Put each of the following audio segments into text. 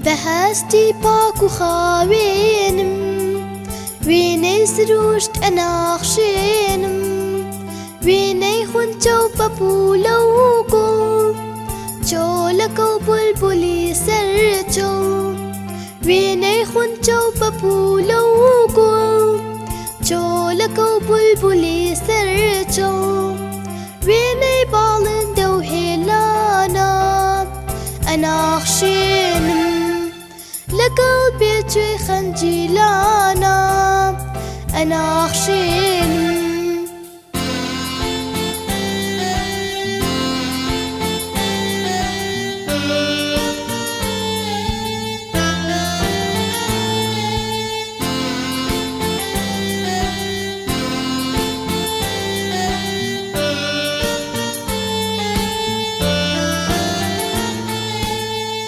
بهستي باكو خاوينم ويني سروشت أنا خشينم ويني خنتو بابولوكو جولكو بلبلي سرتو ويني خنتو بابولوكو جولكو بلبلي سرتو ويني بالن دوهيلانا أنا خشينم لقلبي توي خنجيلانا أنا خشينم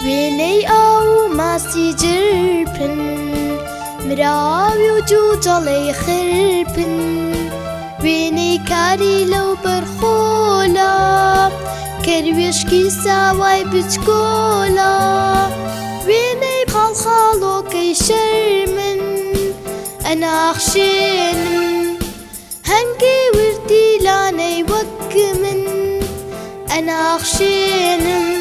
ويني أو ماسي جربن مراوي وجوجالي خربن ويني كاري لو برخولا كرويشكي ساواي بتقولا ويني بخال خالو كي شرمن أنا أخشينم هنكي وردي لاني وكمن أنا أخشينم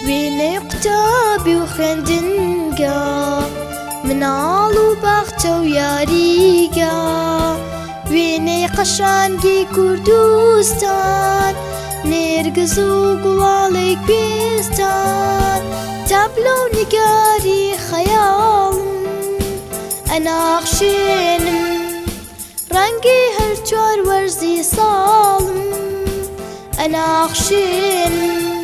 ويني قتابي وخندنقا منال وباختو ياريقا ويني قشانقي كردوستان نرقز وقواليك بيستان تابلو نقاري خيال أنا أخشينم رنقي هالجوار ورزي صالم أنا أخشينم